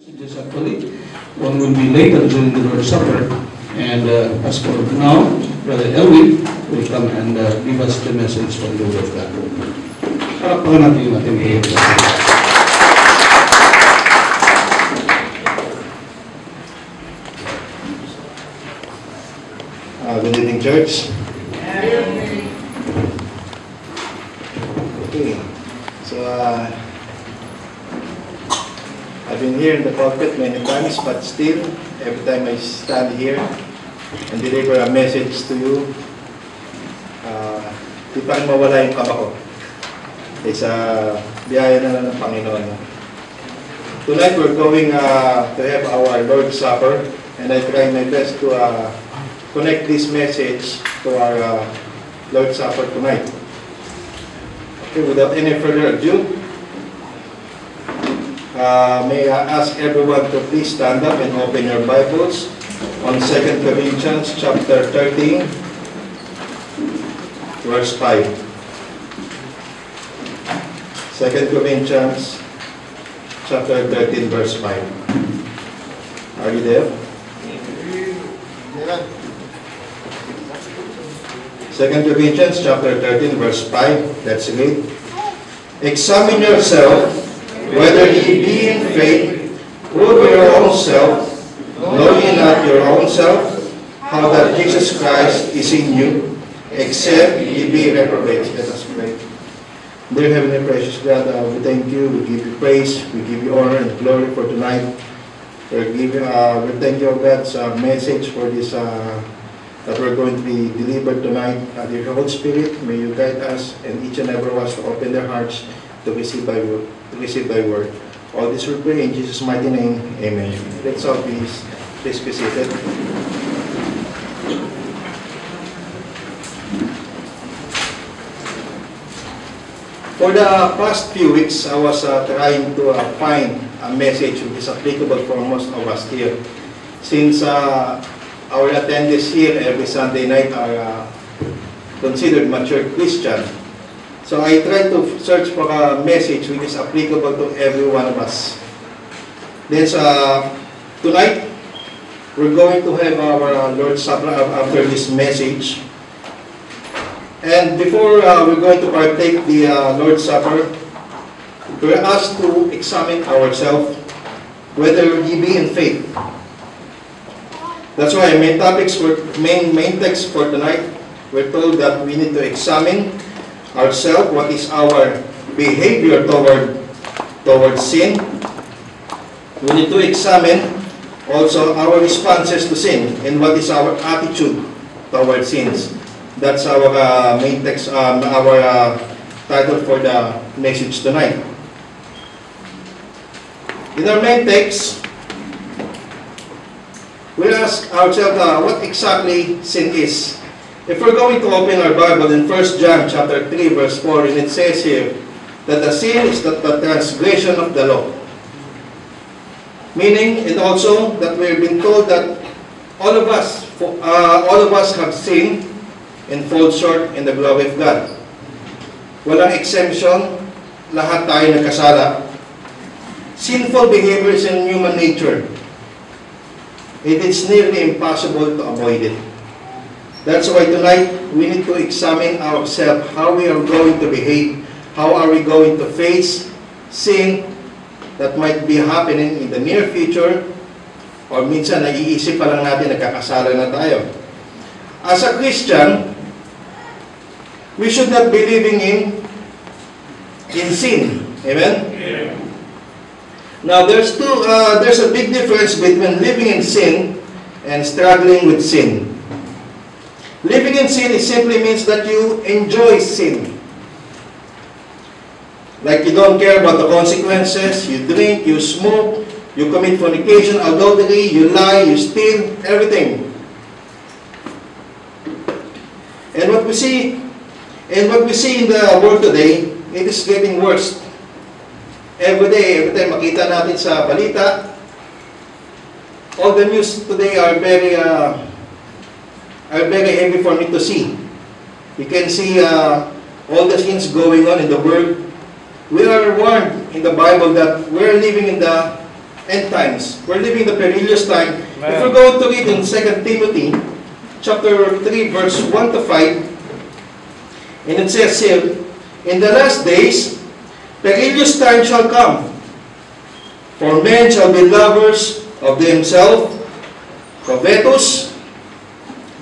Just actually, one will be later during the Lord's Supper. And as for now, Brother Elwin will come and give us the message from the Word of God. Parapakan natin yung ating hihip. Good evening, church. Okay, so I've been here in the pulpit many times, but still, every time I stand here and deliver a message to you, di pa rin mawala yung kaba ko. It's a biyaya na lang ng Panginoon. Tonight, we're going to have our Lord's Supper, and I try my best to connect this message to our Lord's Supper tonight. Okay, without any further ado, may I ask everyone to please stand up and open your Bibles on 2 Corinthians chapter 13, verse 5. 2 Corinthians chapter 13, verse 5. Are you there? Amen. 2 Corinthians chapter 13, verse 5. Let's read. Examine yourself, whether ye be in faith, prove your own self, know ye not your own self, how that Jesus Christ is in you, except ye be reprobates. Let us pray. Dear Heavenly Precious God, we thank you, we give you praise, we give you honor and glory for tonight. We thank you, God, sa message for this that we're going to be delivered tonight. Dear Holy Spirit, may you guide us and each and every one to open their hearts to receive thy word. All this we pray in Jesus' mighty name. Amen. Let's all please be seated. For the past few weeks, I was trying to find a message which is applicable for most of us here. Since our attendees here every Sunday night are considered mature Christian, so I tried to search for a message which is applicable to every one of us. Then tonight, we're going to have our Lord's Supper after this message. And before we're going to partake the Lord's Supper, we're asked to examine ourselves, whether ye be in faith. That's why main text for tonight, we're told that we need to examine ourselves, what is our behavior toward sin. We need to examine also our responses to sin and what is our attitude toward sins. That's our main text, our title for the message tonight. In our main text, we ask ourselves what exactly sin is. If we're going to open our Bible in 1 John chapter 3, verse 4, and it says here that the sin is the transgression of the law. Meaning, and also that we've been told that all of us have sinned and fall short in the glory of God. Walang exemption, lahat tayo nagkasala. Sinful behavior is in human nature. It is nearly impossible to avoid it. That's why tonight, we need to examine ourselves, how we are going to behave, how are we going to face sin that might be happening in the near future, or minsan naiisip pa lang natin nagkakasala na tayo. As a Christian, we should not be living in sin. Amen? Yeah. Now, there's a big difference between living in sin and struggling with sin. Living in sin simply means that you enjoy sin. Like you don't care about the consequences, you drink, you smoke, you commit fornication, adultery, you lie, you steal, everything. And what we see in the world today, it is getting worse. Every time makita natin sa balita, all the news today are very heavy for me to see. You can see all the things going on in the world. We are warned in the Bible that we're living in the end times. We're living the perilous time. Amen. If we're going to read in 2 Timothy, chapter 3, verse 1 to 5, and it says here, in the last days, perilous time shall come, for men shall be lovers of themselves, covetous,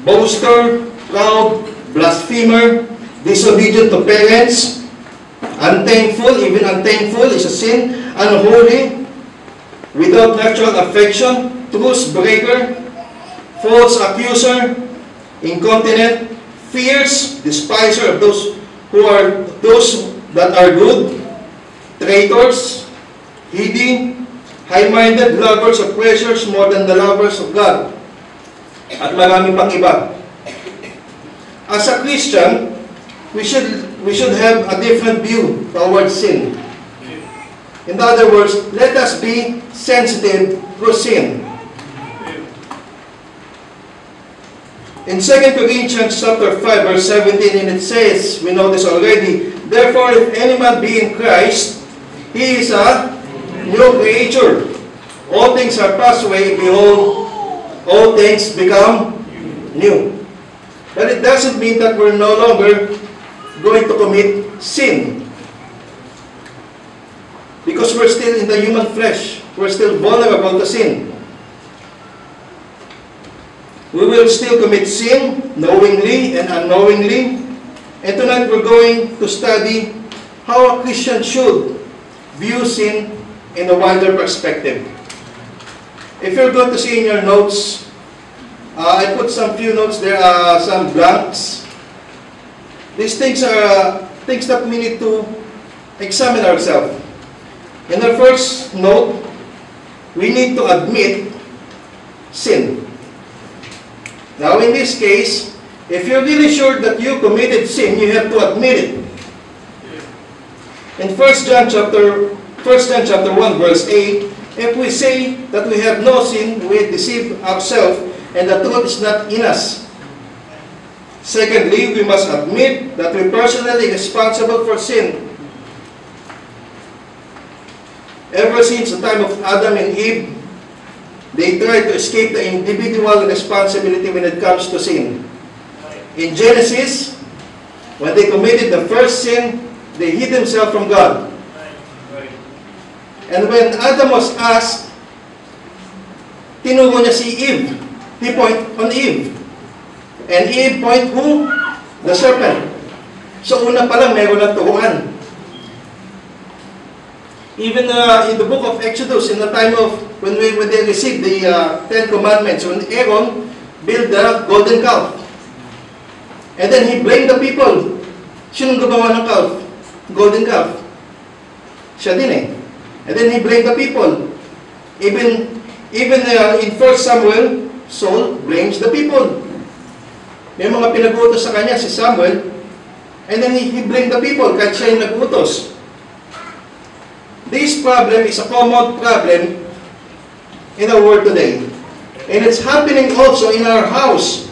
boaster, proud, blasphemer, disobedient to parents, unthankful, even unthankful is a sin, unholy, without natural affection, truce breaker, false accuser, incontinent, fierce, despiser of those that are good, traitors, heady, high-minded, lovers of pleasures more than the lovers of God, at marami pang iba. As a Christian, we should have a different view towards sin. In other words, let us be sensitive to sin. In 2 Corinthians chapter 5, verse 17, and it says, we know this already, therefore, if any man be in Christ, he is a new creature. All things are passed away, behold, all things become new. But it doesn't mean that we're no longer going to commit sin. Because we're still in the human flesh. We're still vulnerable to sin. We will still commit sin, knowingly and unknowingly. And tonight we're going to study how a Christian should view sin in a wider perspective. If you're going to see in your notes, I put some few notes there, some blanks. These things are things that we need to examine ourselves. In the first note, we need to admit sin. Now in this case, if you're really sure that you committed sin, you have to admit it. In 1 John chapter 1, verse 8, if we say that we have no sin, we deceive ourselves, and the truth is not in us. Secondly, we must admit that we're personally responsible for sin. Ever since the time of Adam and Eve, they tried to escape the individual responsibility when it comes to sin. In Genesis, when they committed the first sin, they hid themselves from God. And when Adam was asked, tinuro niya si Eve. He point on Eve. And Eve point who? The serpent. So una pa lang, meron ng turuan. Even in the book of Exodus, in the time of when they received the Ten Commandments, when Aaron built the golden calf, and then he blamed the people. Sinong gumawa ng calf? Golden calf. Siya din eh. And then he blamed the people. Even in 1 Samuel, Saul blames the people. May mga pinag-utos sa kanya si Samuel, and then he blamed the people kahit siya yung nag-utos. This problem is a common problem in our world today. And it's happening also in our house.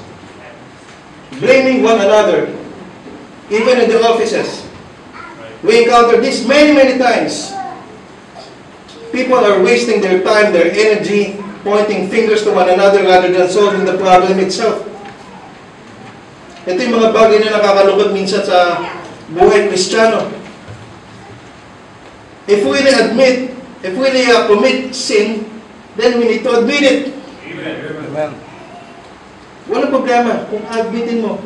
Blaming one another. Even in the offices. We encounter this many, many times. People are wasting their time, their energy, pointing fingers to one another rather than solving the problem itself. Ito yung mga bagay na nakakalungkot minsan sa buhay Kristiyano. If we really admit, if we really commit sin, then we need to admit it. Amen. Walang problema kung admitin mo.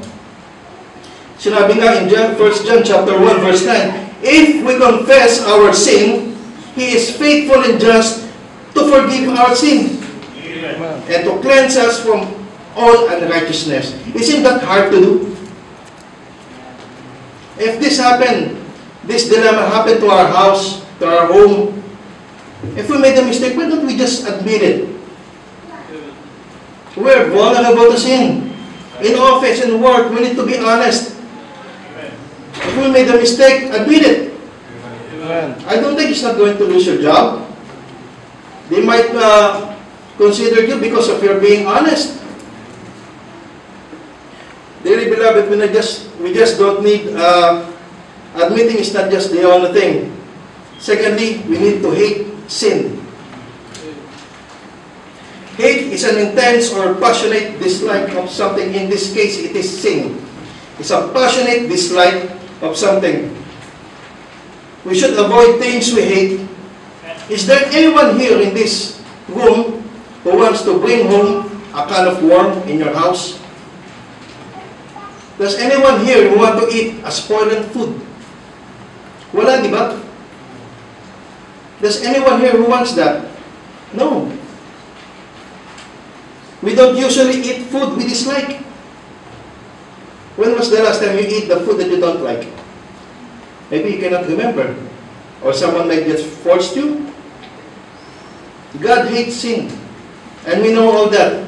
Sinabi nga in 1 John chapter 1 verse 9, if we confess our sin, He is faithful and just to forgive our sin. Amen. And to cleanse us from all unrighteousness. Isn't that hard to do? If this happened, this dilemma happened to our house, to our home, if we made a mistake, why don't we just admit it? We're vulnerable to sin. In office, in work, we need to be honest. If we made a mistake, admit it. Amen. I don't think it's not going to lose your job. They might consider you because of your being honest. Dearly beloved, we just don't need, admitting is not just the only thing. Secondly, we need to hate sin. Hate is an intense or passionate dislike of something. In this case, it is sin. It's a passionate dislike of something. We should avoid things we hate. Is there anyone here in this room who wants to bring home a can of worm in your house? Does anyone here who want to eat a spoiled food? Wala, di ba? Does anyone here who wants that? No. We don't usually eat food we dislike. When was the last time you eat the food that you don't like? Maybe you cannot remember. Or someone might just forced you. God hates sin. And we know all that.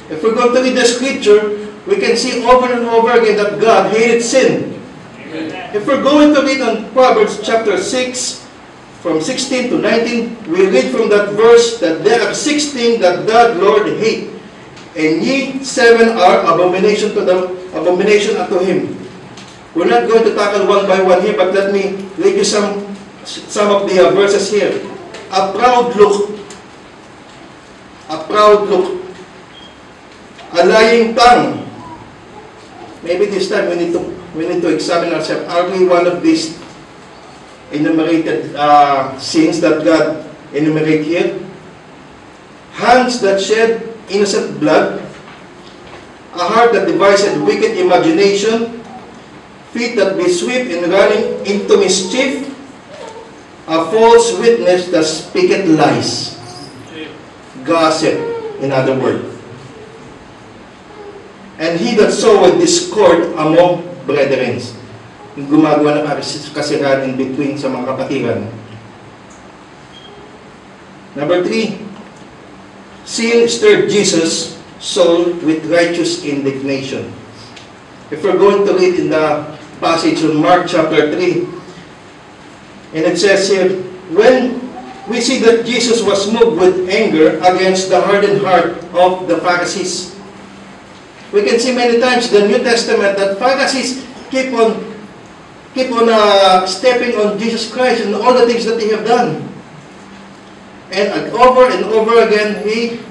If we're going to read the scripture, we can see over and over again that God hated sin. Amen. If we're going to read on Proverbs chapter 6, from 16 to 19, we read from that verse that there are 6 things that God, Lord, hate. And ye 7 are abomination unto Him. We're not going to tackle one by one here, but let me read you some of the verses here. A proud look. A proud look. A lying tongue. Maybe this time we need to examine ourselves. Are we one of these enumerated sins that God enumerate here? Hands that shed innocent blood, a heart that devised wicked imagination, feet that be swift in running into mischief, a false witness that speaketh lies. Gossip, in other words. And he that soweth discord among brethren. Gumagawa ng kasiraan in between sa mga kapatiran. Number 3, sin stirred Jesus' soul with righteous indignation. If we're going to read in the passage in Mark chapter 3, and it says here, when we see that Jesus was moved with anger against the hardened heart of the Pharisees. We can see many times in the New Testament that Pharisees keep on stepping on Jesus Christ and all the things that He have done. And over again, He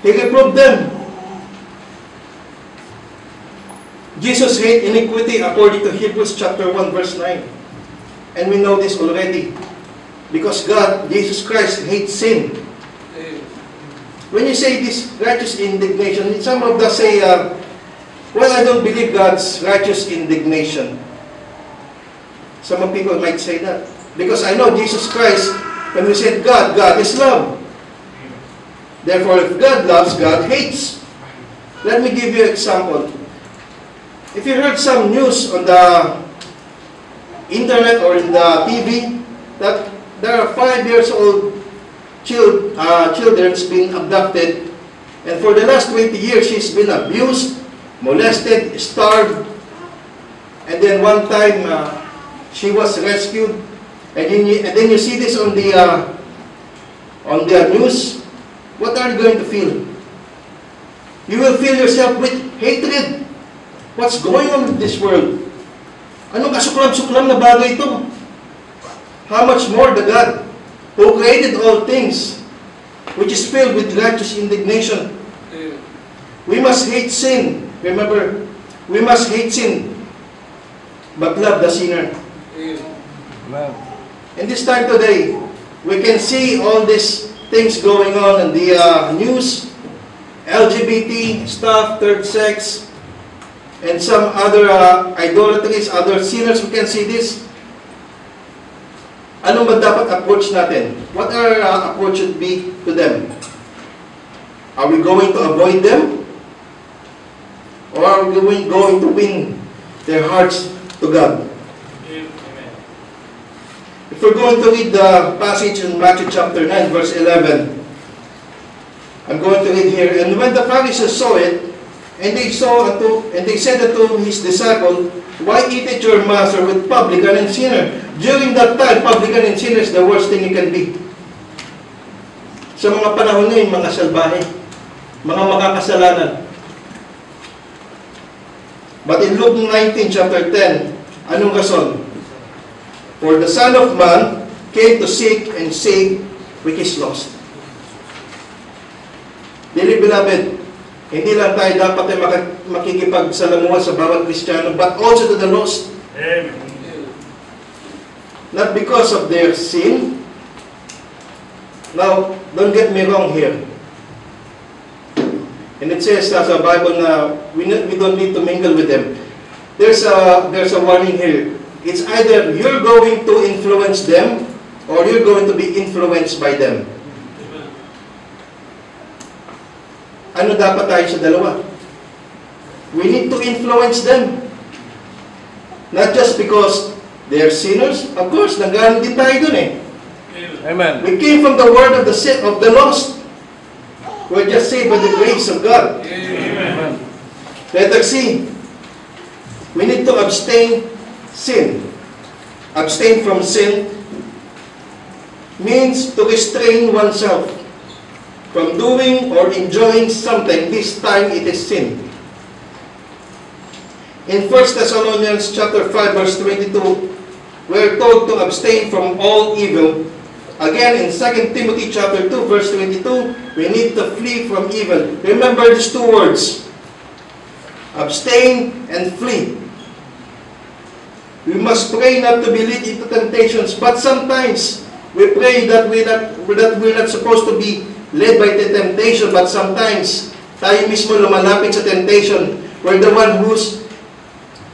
reproved them. Jesus hated iniquity according to Hebrews chapter 1 verse 9. And we know this already. Because God, Jesus Christ, hates sin. When you say this righteous indignation, some of us say, well, I don't believe God's righteous indignation. Some of people might say that. Because I know Jesus Christ, when we said God, God is love. Therefore, if God loves, God hates. Let me give you an example. If you heard some news on the internet or in the TV, that there are 5 years old children being abducted, and for the last 20 years she's been abused, molested, starved, and then one time she was rescued, and then you see this on the news. What are you going to feel? You will feel yourself with hatred. What's going on in this world? Anong kasuklam-suklam na bagay ito? How much more the God who created all things, which is filled with righteous indignation. We must hate sin. Remember, we must hate sin, but love the sinner. Amen. In this time today, we can see all these things going on in the news, LGBT stuff, third sex, and some other idolatries, other sinners. We can see this. Ano ba dapat approach natin? What our approach should be to them? Are we going to avoid them? Or are we going to win their hearts to God? Amen. If we're going to read the passage in Matthew chapter 9, verse 11, I'm going to read here. And when the Pharisees saw it, and they said unto his disciple, why eateth your master with publican and sinner? During that time, publican and sinner is the worst thing you can be. Sa mga panahon ngayon, mga salbahe, mga makakasalanan. But in Luke 19, chapter 10, anong rason? For the Son of Man came to seek and save which is lost. Dearly beloved, hindi lang tayo dapat ay makikipagsalamuha sa bawat Kristiyano, but also to the lost. Amen. Not because of their sin. Now, don't get me wrong here. And it says sa Bible na we don't need to mingle with them. There's a warning here. It's either you're going to influence them or you're going to be influenced by them. Ano dapat tayo sa dalawa? We need to influence them. Not just because they're sinners. Of course, nanggaling din tayo dun eh. Amen. We came from the word of the lost. We're just saved by the grace of God. Amen. Letter C. We need to abstain sin. Abstain from sin means to restrain oneself from doing or enjoying something. This time it is sin. In 1 Thessalonians chapter 5 verse 22, we're told to abstain from all evil. Again, in 2 Timothy chapter 2 verse 22, we need to flee from evil. Remember these two words. Abstain and flee. We must pray not to be led into temptations, but sometimes we pray that we're not supposed to be led by the temptation, but sometimes tayo mismo lumalapit sa temptation. We're the one who's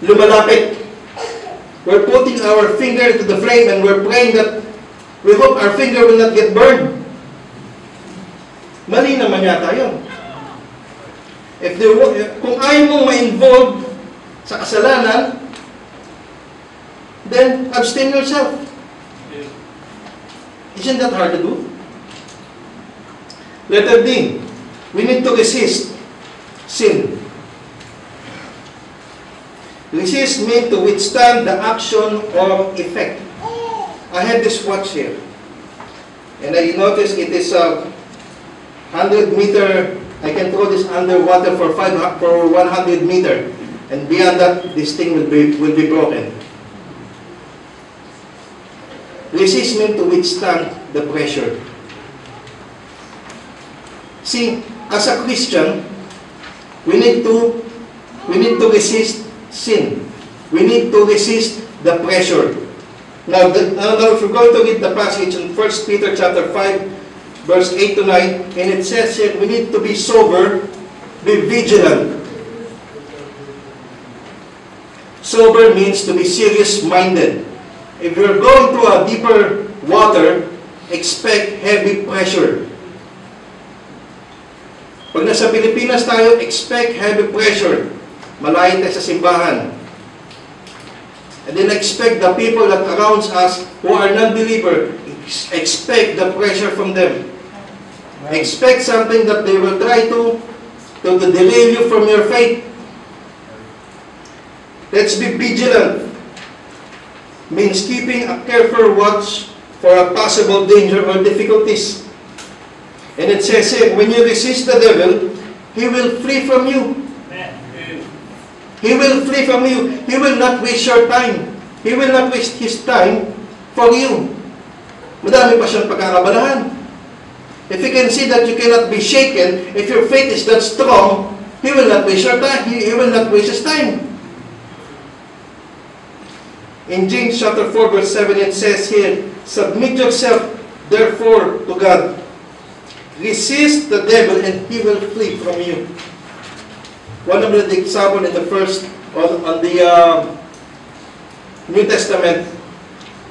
lumalapit. We're putting our finger to the flame and we're praying that we hope our finger will not get burned. Mali naman yata yun. Kung ayaw mong ma-involve sa kasalanan, then abstain yourself. Isn't that hard to do? Letter D. We need to resist sin. Resist means to withstand the action or effect. I have this watch here. And I notice it is a 100 meter. I can throw this underwater for 100 meter. And beyond that, this thing will be broken. Resist means to withstand the pressure. See, as a Christian, we need to resist sin. We need to resist the pressure. Now if we're going to read the passage in 1 Peter chapter 5, verse 8 to 9, and it says here, we need to be sober, be vigilant. Sober means to be serious-minded. If you're going through a deeper water, expect heavy pressure. Pag nasa Pilipinas tayo, expect heavy pressure. Malayo tayo sa simbahan. And then expect the people that around us who are non-believer, expect the pressure from them. Expect something that they will try to derail you from your faith. Let's be vigilant. Means keeping a careful watch for a possible danger or difficulties. And it says here, when you resist the devil, he will flee from you. He will flee from you. He will not waste your time. He will not waste his time for you. Madami pa siyang pagkakabalahan. If you can see that you cannot be shaken, if your faith is that strong, he will not waste your time. He will not waste his time. In James chapter 4 verse 7 it says here, submit yourself therefore to God. Resist the devil and he will flee from you. One of the examples in the first, on the New Testament,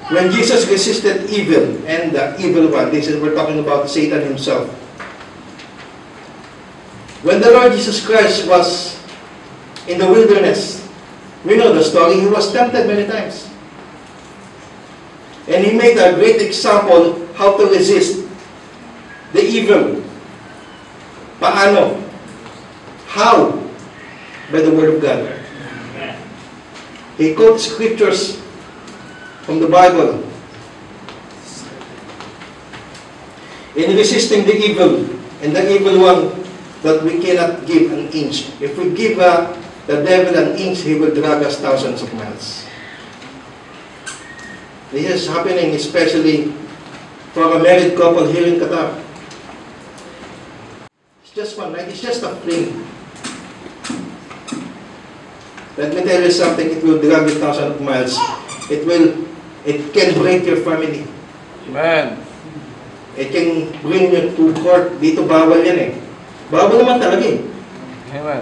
when Jesus resisted evil and the evil one, this is, we're talking about Satan himself. When the Lord Jesus Christ was in the wilderness, we know the story, he was tempted many times. And he made a great example how to resist the evil. Paano? How? By the Word of God. He quotes scriptures from the Bible. In resisting the evil and the evil one, that we cannot give an inch. If we give the devil an inch, he will drag us thousands of miles. This is happening especially for a married couple here in Qatar. It's just one night. It's just a fling. Let me tell you something. It will drag you thousands of miles. It can break your family. Amen. It can bring you to court. Dito bawal yan eh. Bawal naman talaga eh. Amen.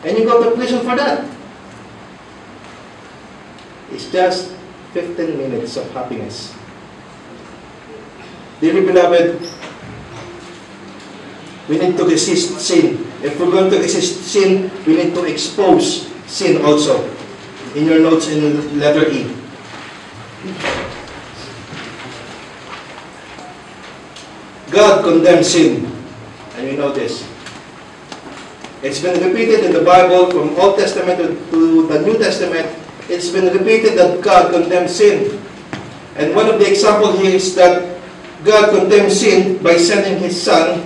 And you go to prison for that. It's just 15 minutes of happiness. Dearly beloved, we need to resist sin. If we're going to resist sin, we need to expose sin also. In your notes in letter E. God condemns sin. And you know this. It's been repeated in the Bible from Old Testament to the New Testament. It's been repeated that God condemns sin. And one of the examples here is that God condemns sin by sending His Son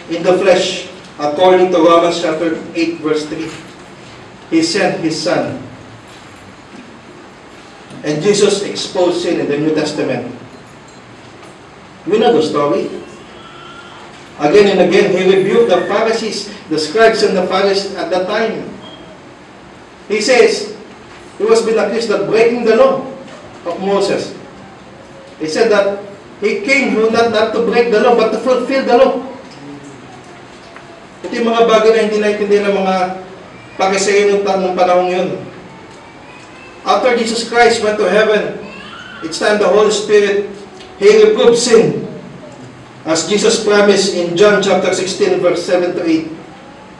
in the flesh, according to Romans chapter 8 verse 3. He sent His Son. And Jesus exposed sin in the New Testament. We know the story. Again and again, He rebuked the Pharisees, the scribes and the Pharisees at that time. He says, He was being accused of breaking the law of Moses. He said that He came not to break the law, but to fulfill the law. Ito yung mga bagay na hindi naintindihan ng mga Pariseyo ng panahon yun. After Jesus Christ went to heaven, it's time the Holy Spirit, He reproved sin. As Jesus promised in John chapter 16, verse 7 to 8,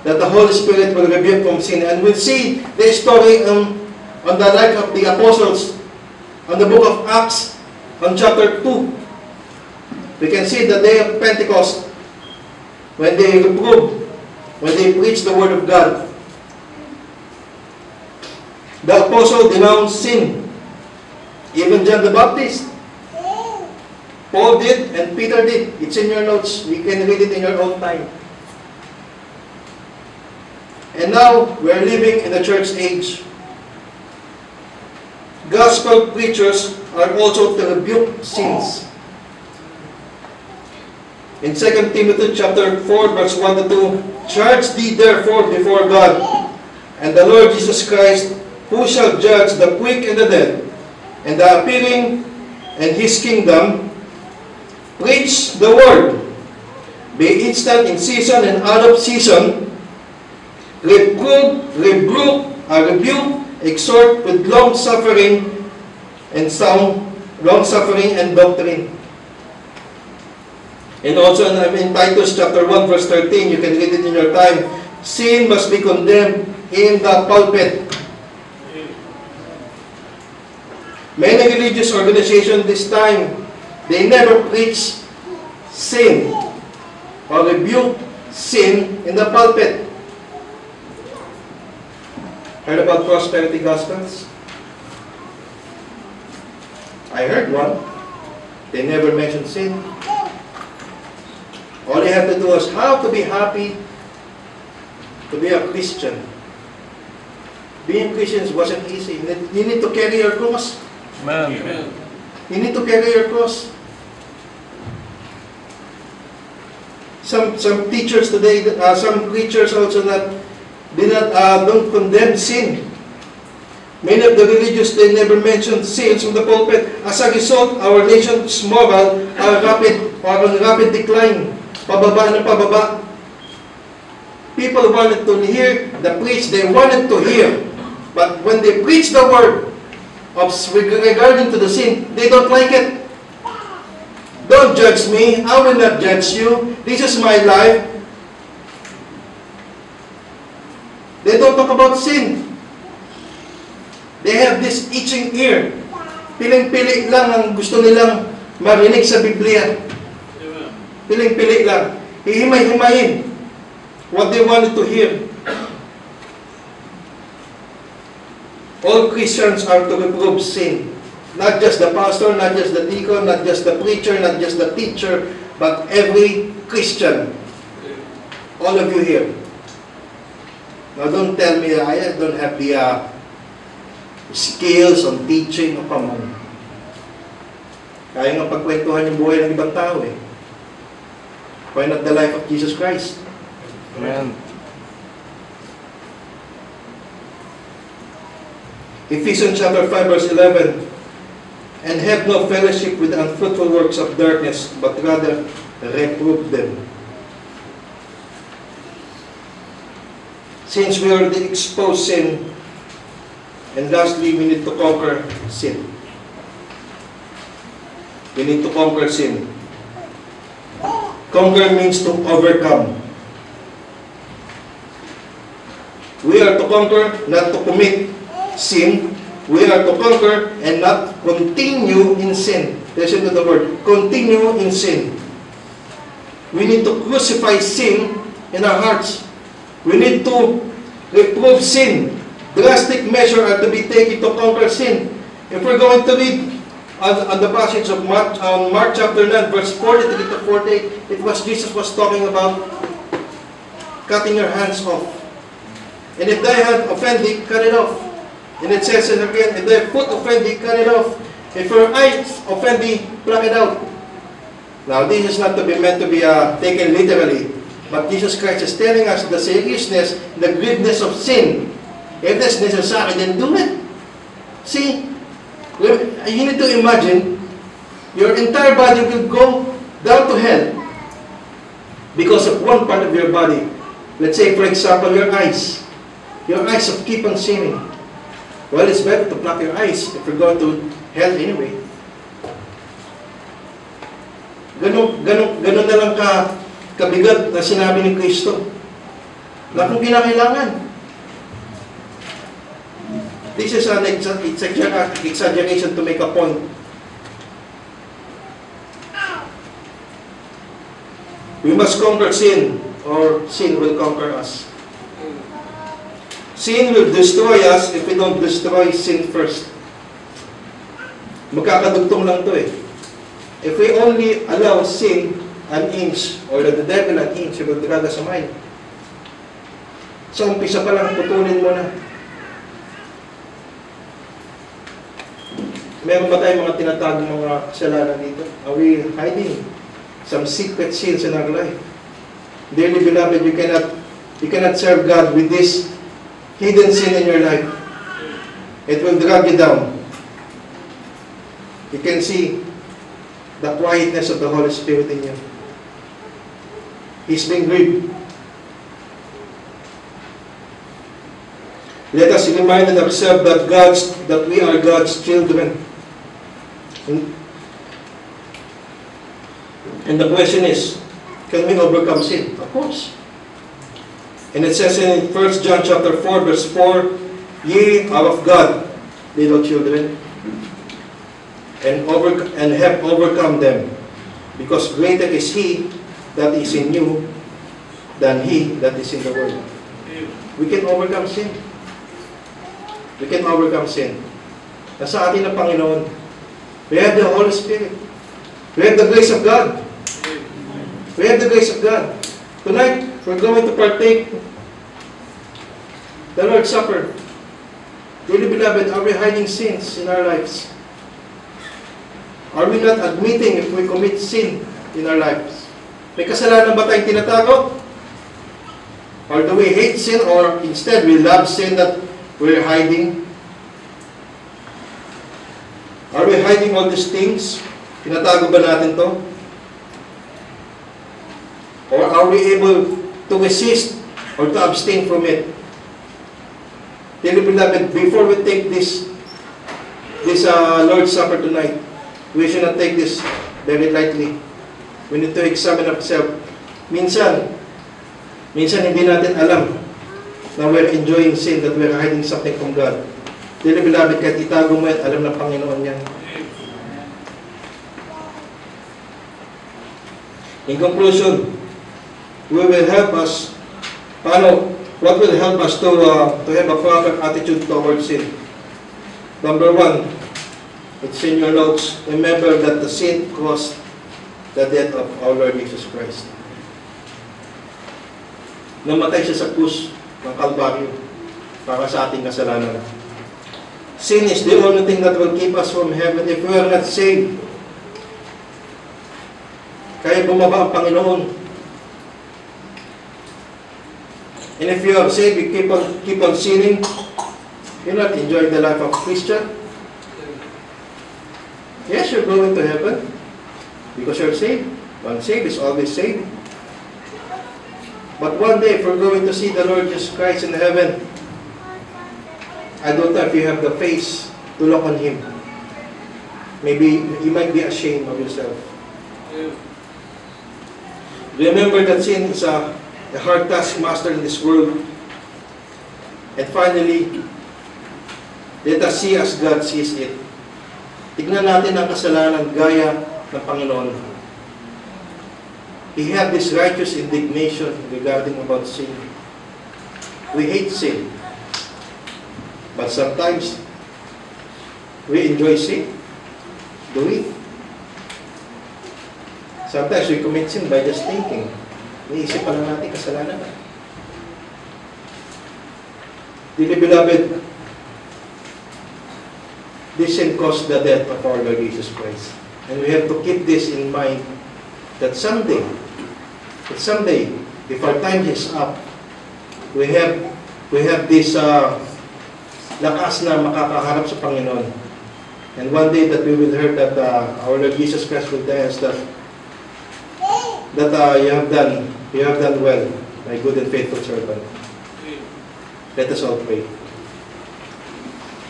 that the Holy Spirit will rebuke from sin. And we'll see the story on the life of the apostles, on the book of Acts, on chapter 2. We can see the day of Pentecost, when they reproved, when they preached the Word of God. The apostle denounced sin. Even John the Baptist. Paul did and Peter did. It's in your notes. You can read it in your own time. And now, we're living in the church age. Gospel preachers are also to rebuke sins. In 2 Timothy chapter 4, verse 1 to 2, charge thee therefore before God and the Lord Jesus Christ, who shall judge the quick and the dead, and the appearing and His kingdom. Preach the word. Be instant in season and out of season. Reprove, rebuke, exhort with long suffering and doctrine. And also in Titus chapter 1 verse 13, you can read it in your time. Sin must be condemned in the pulpit. Many religious organizations this time, they never preach sin or rebuke sin in the pulpit. Heard about prosperity gospels? I heard one. They never mentioned sin. All they have to do is how to be happy to be a Christian. Being Christians wasn't easy. You need to carry your cross. Amen. You need to carry your cross. Some teachers today, some preachers also don't condemn sin. Many of the religious, they never mention sins from the pulpit. As a result, our nation's moral are on rapid decline. Pababa na pababa. People wanted to hear the preach, they wanted to hear. But when they preach the word regarding to the sin, they don't like it. Don't judge me. I will not judge you. This is my life. They don't talk about sin. They have this itching ear. Piling-pili lang ang gusto nilang marinig sa Biblia. Piling-pili lang. Hihimay-himayin what they wanted to hear. All Christians are to reprove sin. Not just the pastor, not just the deacon, not just the preacher, not just the teacher, but every Christian. All of you here. Now don't tell me I don't have the skills on teaching. O come on. Kaya nga pagkwentuhan yung buhay ng ibang tao eh. Why not the life of Jesus Christ? Amen. Ephesians chapter 5 verse 11, and have no fellowship with the unfruitful works of darkness, but rather reprove them. Since we already exposed sin, and lastly, we need to conquer sin. We need to conquer sin. Conquer means to overcome. We are to conquer, not to commit sin. We are to conquer and not continue in sin. Listen to the word, continue in sin. We need to crucify sin in our hearts. We need to reprove sin. Drastic measures are to be taken to conquer sin. If we're going to read on the passage of Mark chapter 9, verse 43 to 48, it was Jesus was talking about cutting your hands off. And if thy hand offend thee, cut it off. And it says it again, if thy foot offend thee, cut it off. If your eyes offend thee, pluck it out. Now, this is not to be meant to be taken literally. But Jesus Christ is telling us the seriousness, the greatness of sin. If that's necessary, then do it. See, you need to imagine, your entire body will go down to hell because of one part of your body. Let's say, for example, your eyes. Your eyes will keep on sinning. Well, it's better to pluck your eyes if you're going to hell anyway. Ganun na lang kabigat na sinabi ni Kristo. Na kung kinakailangan. This is an exaggeration to make a point. We must conquer sin, or sin will conquer us. Sin will destroy us if we don't destroy sin first. Magkakadugtong lang to eh. If we only allow sin an inch, or the devil an inch, it will drag us away. Sa umpisa pa lang, putulin mo na. Meron ba tayong mga tinatagong mga kasalanan dito? Are we hiding some secret sins in our life? Dearly beloved, you cannot serve God with this hidden sin in your life. It will drag you down. You can see the quietness of the Holy Spirit in you. He's being grieved. Let us remind ourselves that we are God's children. And the question is, can we overcome sin? Of course. And it says in 1 John chapter 4, verse 4, ye are of God, little children, and have overcome them, because greater is He that is in you than he that is in the world. We can overcome sin. We can overcome sin. Nasa atin ang Panginoon. We have the Holy Spirit. We have the grace of God. We have the grace of God. Tonight, we're going to partake the Lord's Supper. Dearly beloved, are we hiding sins in our lives? Are we not admitting if we commit sin in our lives? May kasalanan ba tayong tinatago? Or do we hate sin, or instead we love sin that we're hiding? Are we hiding all these things? Tinatago ba natin to? Or are we able to resist or to abstain from it? Dearly beloved, before we take this Lord's Supper tonight, we should not take this very lightly. We need to examine ourselves. Minsan hindi natin alam na we're enjoying sin, that we're hiding something from God. Dearly beloved, kahit itago mo yan, alam ng Panginoon yan. In conclusion, what will help us to have a proper attitude towards sin? Number one, it's in your notes. Remember that the sin caused the death of our Lord Jesus Christ. Namatay siya sa krus ng Kalbaryo para sa ating kasalanan. Sin is the only thing that will keep us from heaven if we are not saved. Kaya bumaba ang Panginoon And if you are saved, you keep on sinning, you're not enjoying the life of Christian. Yes, you're going to heaven because you're saved. One saved is always saved. But one day, if we're going to see the Lord Jesus Christ in heaven, I don't know if you have the face to look on Him. Maybe you might be ashamed of yourself. Remember that sin is a hard taskmaster in this world. And finally, let us see as God sees it. Tignan natin ang kasalanan gaya ng Panginoon. He had this righteous indignation regarding about sin. We hate sin. But sometimes, we enjoy sin. Do we? Sometimes we commit sin by just thinking. Iniisip pa lang natin kasalanan. Dearly beloved, this sin caused the death of our Lord Jesus Christ. And we have to keep this in mind that someday, if our time is up, we have this lakas na makakaharap sa Panginoon. And one day that we will hear that our Lord Jesus Christ will tell us that you have done well, my good and faithful servant. Let us all pray.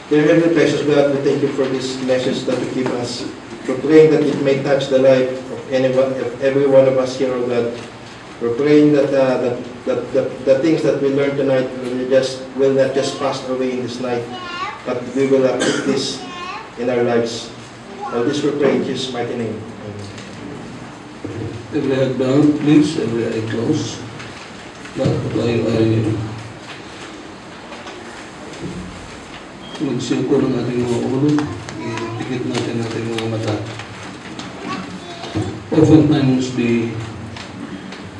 Dear Heavenly Precious God, we thank you for this message that you give us. We're praying that it may touch the life of every one of us here, O God. We're praying that the things that we learned tonight will not just pass away in this night, but we will keep this in our lives. All this we pray in Jesus' mighty name. Amen. Every head down, please. Every eye closed. Magsiyoko ng ating mga ulo. Itikit natin ating mga mata. Oftentimes, the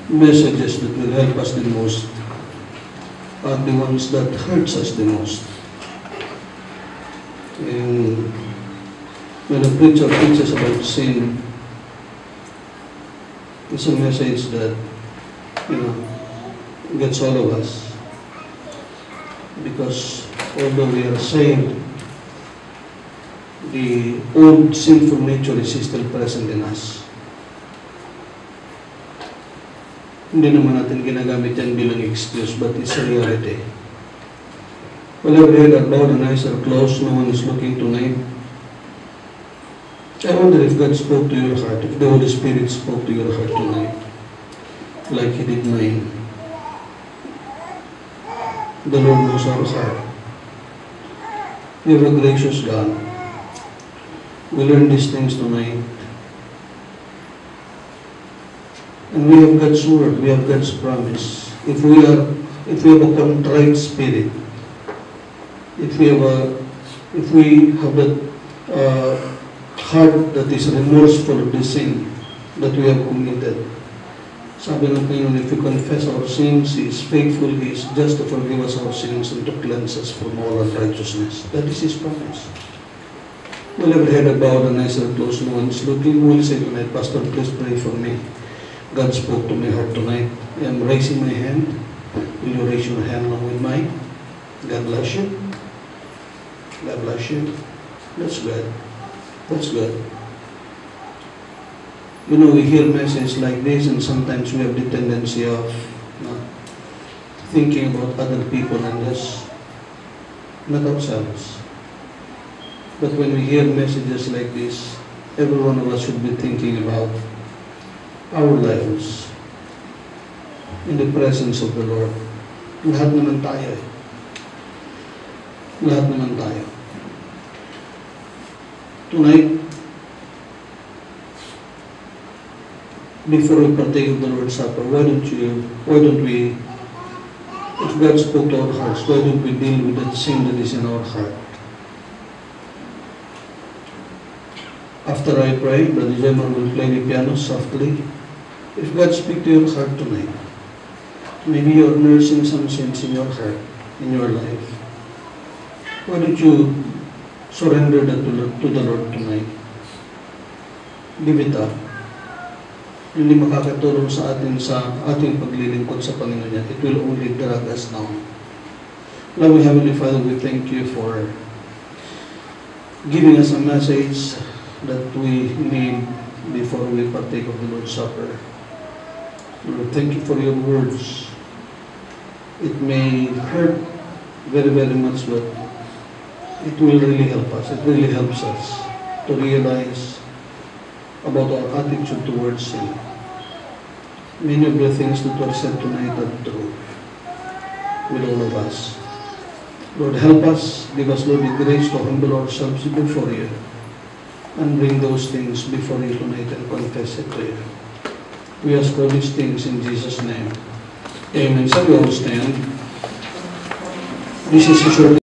messages that will help us the most are the ones that hurts us the most. And when a preacher preaches about sin, it's a message that, gets all of us. Because although we are saved, the old sinful nature is still present in us. Hindi naman natin ginagamit yan bilang excuse, but it's a reality. Well, every head are bowed and eyes are closed, no one is looking tonight. I wonder if God spoke to your heart, if the Holy Spirit spoke to your heart tonight, like He did mine. The Lord knows our heart. We have a gracious God. We learn these things tonight. And we have God's word, we have God's promise. If we have a contrite spirit, if we have that heart that is remorseful of the sin that we have committed, sabi ng Panginoon, if we confess our sins, He is faithful, He is just to forgive us our sins and to cleanse us from all unrighteousness. That is His promise. We'll have head bowed and eyes are closed, no one is looking. We'll say tonight, Pastor, please pray for me. God spoke to my heart tonight. I am raising my hand. Will you raise your hand along with mine? God bless you. God bless you. That's good. That's good. We hear messages like this, and sometimes we have the tendency of thinking about other people and just not ourselves. But when we hear messages like this, every one of us should be thinking about our lives in the presence of the Lord. Lahat naman tayo eh. Lahat naman tayo. Tonight, before we partake of the Lord's Supper, why don't we, if God spoke to our hearts, why don't we deal with that sin that is in our heart? After I pray, Brother Gemma will play the piano softly. If God speaks to your heart tonight, maybe you're nursing some sins in your heart, in your life, why don't you surrender that to the Lord tonight? Give it up. hindi makakatulong sa atin sa ating paglilingkod sa Panginoon niya. It will only drag us down. Loving Heavenly Father, we thank you for giving us a message that we need before we partake of the Lord's Supper. Lord, thank you for your words. It may hurt very, very much, but it will really help us. It really helps us to realize about our attitude towards sin. Many of the things that were said tonight are true with all of us. Lord, help us. Give us, Lord, the grace to humble ourselves before you and bring those things before you tonight and confess it to you. We ask all these things in Jesus' name. Amen. Shall we all stand? This is a short